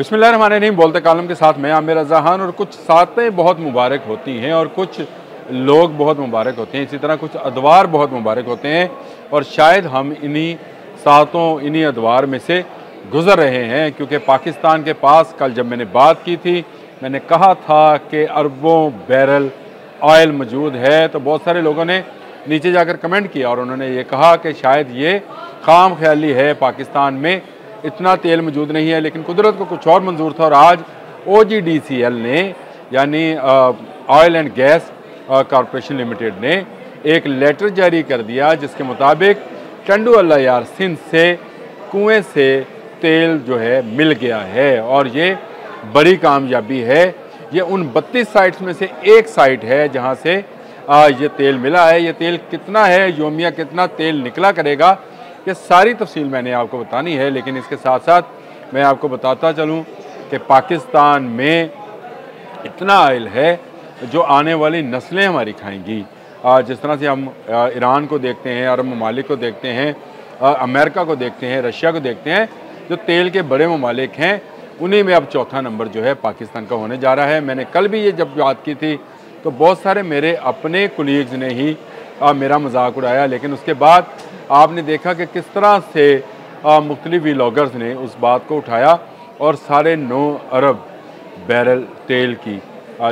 बिस्मिल्लाहिर्रहमानिर्रहीम। बोलते कालम के साथ मैं आमिर रज़ा खान। और कुछ सातें बहुत मुबारक होती हैं और कुछ लोग बहुत मुबारक होते हैं, इसी तरह कुछ अदवार बहुत मुबारक होते हैं और शायद हम इन्हीं सातों इन्हीं अदवार में से गुज़र रहे हैं। क्योंकि पाकिस्तान के पास कल जब मैंने बात की थी, मैंने कहा था कि अरबों बैरल ऑयल मौजूद है, तो बहुत सारे लोगों ने नीचे जाकर कमेंट किया और उन्होंने ये कहा कि शायद ये खाम ख्याली है, पाकिस्तान में इतना तेल मौजूद नहीं है। लेकिन कुदरत को कुछ और मंजूर था और आज OGDCL ने यानी oil and gas corporation limited ने एक लेटर जारी कर दिया जिसके मुताबिक टंडू अल्लाह यार सिंध से कुएं से तेल जो है मिल गया है और ये बड़ी कामयाबी है। ये उन 32 साइट्स में से एक साइट है जहां से ये तेल मिला है। ये तेल कितना है, योमिया कितना तेल निकला करेगा, ये सारी तफसील मैंने आपको बतानी है। लेकिन इसके साथ साथ मैं आपको बताता चलूँ कि पाकिस्तान में इतना ऑयल है जो आने वाली नस्लें हमारी खाएंगी। जिस तरह से हम ईरान को देखते हैं, अरब ममालिक को देखते हैं, अमेरिका को देखते हैं, रशिया को देखते हैं, जो तेल के बड़े ममालिक हैं, उन्हीं में अब चौथा नंबर जो है पाकिस्तान का होने जा रहा है। मैंने कल भी ये जब बात की थी तो बहुत सारे मेरे अपने कुलीग्स ने ही मेरा मजाक उड़ाया, लेकिन उसके बाद आपने देखा कि किस तरह से मुख्तलिफ व्लॉगर्स ने उस बात को उठाया और साढ़े 9 अरब बैरल तेल की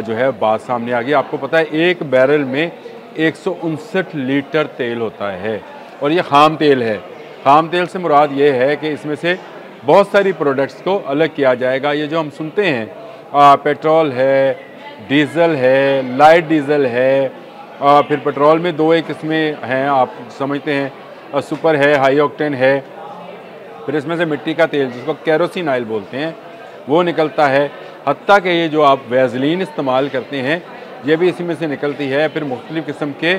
जो है बात सामने आ गई। आपको पता है एक बैरल में 159 लीटर तेल होता है और ये खाम तेल है। खाम तेल से मुराद ये है कि इसमें से बहुत सारी प्रोडक्ट्स को अलग किया जाएगा। ये जो हम सुनते हैं पेट्रोल है, डीज़ल है, लाइट डीज़ल है, फिर पेट्रोल में दो एक किस्में हैं, आप समझते हैं, सुपर है, हाई ऑक्टेन है, फिर इसमें से मिट्टी का तेल जिसको केरोसिन ऑयल बोलते हैं वो निकलता है। हत्ता कि ये जो आप वैज़लीन इस्तेमाल करते हैं ये भी इसी में से निकलती है। फिर मुख्तलिफ़ किस्म के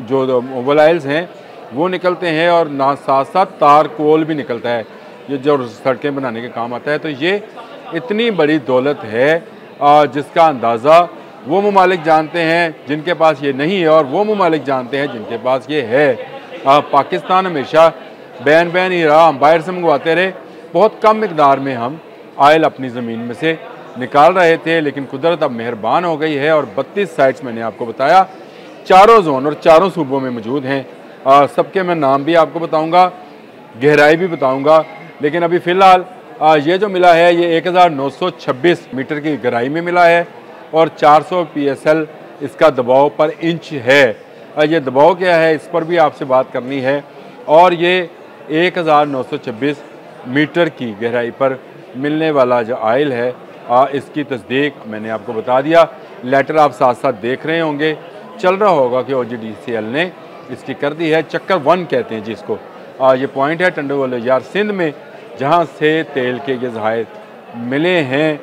जो मोबाइल ऑयल्स हैं वो निकलते हैं और ना साथ साथ तार कोल भी निकलता है, ये जो सड़कें बनाने के काम आता है। तो ये इतनी बड़ी दौलत है जिसका अंदाज़ा वो ममालिक जानते हैं जिनके पास ये नहीं है और वो ममालिक जानते हैं जिनके पास ये है। पाकिस्तान हमेशा बैन ही रहा, हम बाहर से मंगवाते रहे, बहुत कम मिकदार में हम ऑयल अपनी ज़मीन में से निकाल रहे थे। लेकिन कुदरत अब मेहरबान हो गई है और 32 साइट्स मैंने आपको बताया चारों जोन और चारों सूबों में मौजूद हैं। सबके मैं नाम भी आपको बताऊंगा, गहराई भी बताऊंगा। लेकिन अभी फ़िलहाल ये जो मिला है ये 1926 मीटर की गहराई में मिला है और 400 PSL इसका दबाव पर इंच है। ये दबाव क्या है इस पर भी आपसे बात करनी है। और ये 1926 मीटर की गहराई पर मिलने वाला जो ऑयल है इसकी तस्दीक मैंने आपको बता दिया। लेटर आप साथ साथ देख रहे होंगे, चल रहा होगा कि OGDCL ने इसकी कर दी है। चक्कर 1 कहते हैं जिसको, ये पॉइंट है टंडू अल्लाह यार सिंध में जहाँ से तेल के ये ज़खायर मिले हैं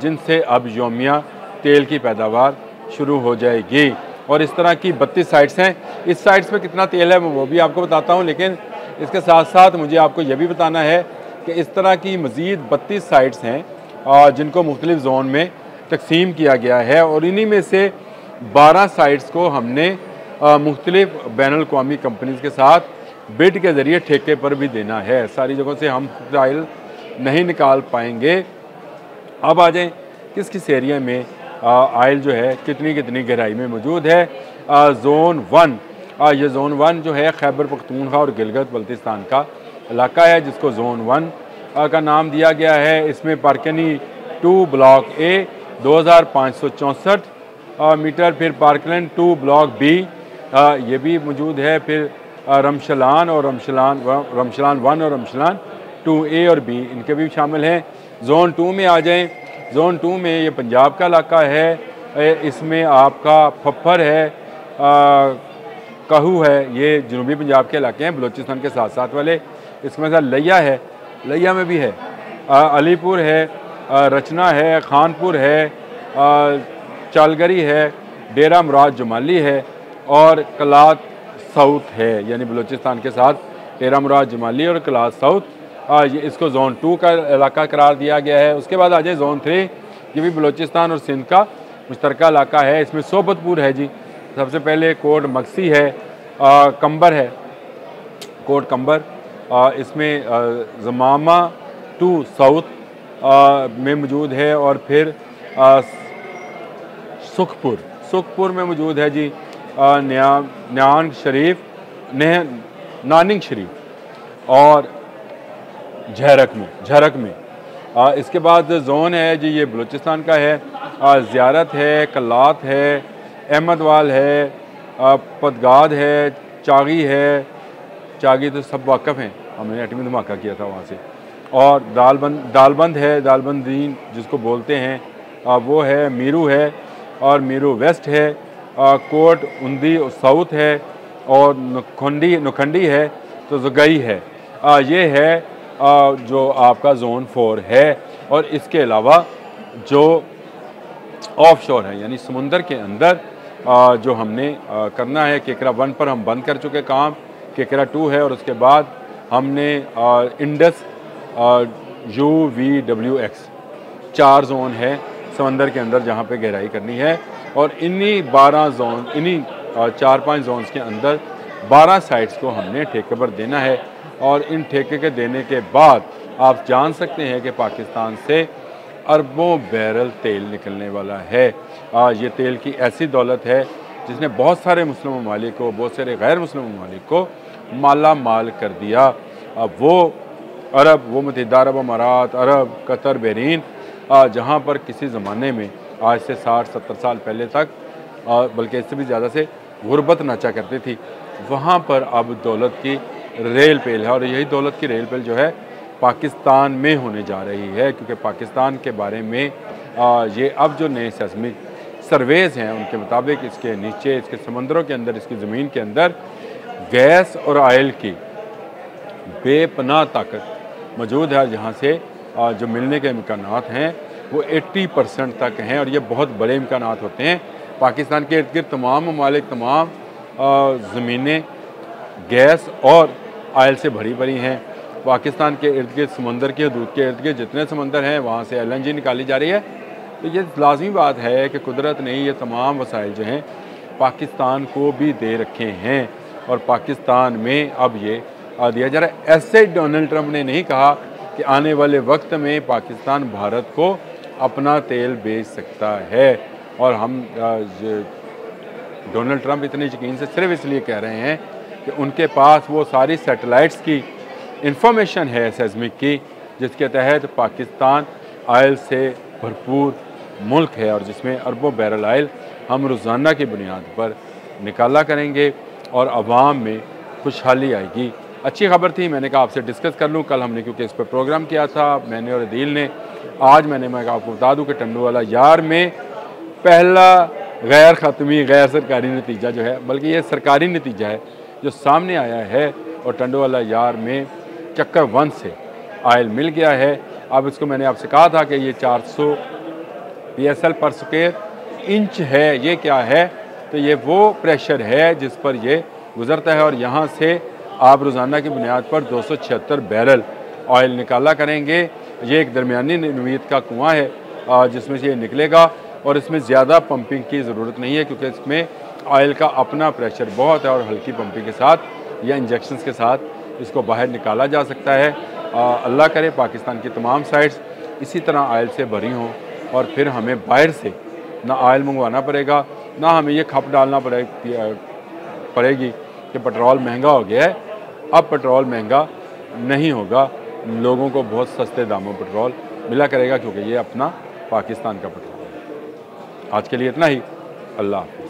जिनसे अब योमिया तेल की पैदावार शुरू हो जाएगी। और इस तरह की 32 साइट्स हैं। इस साइट्स पे कितना तेल है वो भी आपको बताता हूँ, लेकिन इसके साथ साथ मुझे आपको यह भी बताना है कि इस तरह की मज़ीद 32 साइट्स हैं जिनको मुख्तलिफ़ जोन में तकसीम किया गया है और इन्हीं में से 12 साइट्स को हमने मुख्तलिफ़ बैनुल-अक़वामी कंपनीज़ के साथ बिड के ज़रिए ठेके पर भी देना है। सारी जगहों से हम ऑयल नहीं निकाल पाएंगे। अब आ जाएँ किस किस एरिया में ऑयल जो है कितनी कितनी गहराई में मौजूद है। ज़ोन 1, ये ज़ोन 1 जो है खैबर पख्तूनख्वा और गिलगित बल्तिस्तान का इलाका है जिसको ज़ोन 1 का नाम दिया गया है। इसमें पार्कनी 2 ब्लॉक A 2564 मीटर, फिर पार्कलैंड 2 ब्लॉक B ये भी मौजूद है, फिर रमशलान और रमशलान 1 और रमशलान 2A और B इनके भी शामिल हैं। ज़ोन 2 में आ जाएं। ज़ोन 2 में ये पंजाब का इलाका है, इसमें आपका फफर है, कहू है, ये जनूबी पंजाब के इलाके हैं बलूचिस्तान के साथ साथ वाले। इसमें से लिया है, लिया में भी है, अलीपुर है, रचना है, खानपुर है, चालगरी है, डेरा मुराद जमाली है और कलात साउथ है, यानी बलूचिस्तान के साथ डेरा मुराद जमाली और कलात साउथ, ये इसको ज़ोन 2 का इलाका करार दिया गया है। उसके बाद आ जाए ज़ोन 3, ये भी बलूचिस्तान और सिंध का मुश्तरका इलाका है। इसमें सोबतपुर है जी, सबसे पहले कोट मक्सी है, कंबर है, कोट कंबर, इसमें ज़मामा 2 साउथ में मौजूद है, और फिर सुखपुर में मौजूद है जी न्यान शरीफ, नानिंग शरीफ, और झरक में। इसके बाद जोन है जी, ये बलूचिस्तान का है। ज़ियारत है, कल्लात है, अहमदवाल है, पदगाद है, चागी है। चागी तो सब वाकफ़ हैं, हमने एटमी धमाका किया था वहाँ से। और दालबंद है, दालबंदीन जिसको बोलते हैं, वो है। मीरू है, और मीरू वेस्ट है। कोट उंदी साउथ है, और नुखंडी है, तो जगई है। ये है जो आपका जोन 4 है। और इसके अलावा जो ऑफ शोर है, यानी समुंदर के अंदर जो हमने करना है, केकरा 1 पर हम बंद कर चुके काम, केकरा 2 है, और उसके बाद हमने इंडस UVWX 4 जोन है समंदर के अंदर जहाँ पे गहराई करनी है। और इन्हीं 4-5 जोन्स के अंदर 12 साइट्स को हमने ठेके पर देना है। और इन ठेके के देने के बाद आप जान सकते हैं कि पाकिस्तान से अरबों बैरल तेल निकलने वाला है। ये तेल की ऐसी दौलत है जिसने बहुत सारे मुस्लिम ममालिक को, बहुत सारे गैर मुस्लिम ममालिक को माला माल कर दिया। वो अरब, वो मुत्तहिदा अरब अमारात, अरब, कतर, बहरीन, जहाँ पर किसी ज़माने में आज से 60-70 साल पहले तक, बल्कि इससे भी ज़्यादा से गुर्बत नाचा करती थी, वहाँ पर अब दौलत की रेल पेल है। और यही दौलत की रेल पेल जो है पाकिस्तान में होने जा रही है, क्योंकि पाकिस्तान के बारे में ये अब जो नए सेस्मिक सर्वेज़ हैं उनके मुताबिक इसके नीचे, इसके समंदरों के अंदर, इसकी ज़मीन के अंदर गैस और ऑयल की बेपनाह ताकत मौजूद है, जहाँ से जो मिलने के इम्कानात हैं वो 80% तक हैं। और ये बहुत बड़े इम्कानात होते हैं। पाकिस्तान के इर्द गिर्द तमाम ममालिक, तमाम ज़मीनें गैस और ऑयल से भरी भरी हैं। पाकिस्तान के इर्द गिर्द, समंदर के हदूद के इर्द गिर्द जितने समंदर हैं वहाँ से LNG निकाली जा रही है। तो ये लाजमी बात है कि कुदरत ने ये तमाम वसाइल जो हैं पाकिस्तान को भी दे रखे हैं, और पाकिस्तान में अब ये दिया जा रहा है। ऐसे डोनाल्ड ट्रंप ने नहीं कहा कि आने वाले वक्त में पाकिस्तान भारत को अपना तेल बेच सकता है। और हम डोनाल्ड ट्रंप इतने यकीन से सिर्फ इसलिए कह रहे हैं कि उनके पास वो सारी सैटेलाइट्स की इंफॉर्मेशन है सेस्मिक की, जिसके तहत पाकिस्तान ऑयल से भरपूर मुल्क है, और जिसमें अरबों बैरल ऑयल हम रोज़ाना की बुनियाद पर निकाला करेंगे और आवाम में खुशहाली आएगी। अच्छी खबर थी, मैंने कहा आपसे डिस्कस कर लूँ। कल हमने क्योंकि इस पर प्रोग्राम किया था, मैंने और अदील ने। आज मैं आपको बता दूँ कि टंडोवाला यार में पहला गैर ख़त्मी, गैर सरकारी नतीजा जो है, बल्कि ये सरकारी नतीजा है जो सामने आया है, और टंडोवाला यार में चक्कर 1 से ऑयल मिल गया है। अब इसको मैंने आपसे कहा था कि ये 400 PSL पर स्क्वायर इंच है। ये क्या है? तो ये वो प्रेशर है जिस पर ये गुज़रता है, और यहाँ से आप रोज़ाना की बुनियाद पर 276 बैरल ऑयल निकाला करेंगे। ये एक दरमियानी नोयत का कुआँ है जिसमें से ये निकलेगा, और इसमें ज़्यादा पंपिंग की ज़रूरत नहीं है, क्योंकि इसमें ऑयल का अपना प्रेशर बहुत है, और हल्की पंपिंग के साथ या इंजेक्शंस के साथ इसको बाहर निकाला जा सकता है। अल्लाह करे पाकिस्तान की तमाम साइट्स इसी तरह ऑयल से भरी हों, और फिर हमें बाहर से ना ऑयल मंगवाना पड़ेगा, ना हमें ये खप डालना पड़ेगी कि पेट्रोल महंगा हो गया है। अब पेट्रोल महंगा नहीं होगा, लोगों को बहुत सस्ते दामों में पेट्रोल मिला करेगा, क्योंकि ये अपना पाकिस्तान का पेट्रोल है। आज के लिए इतना ही। अल्लाह हाफ़िज़।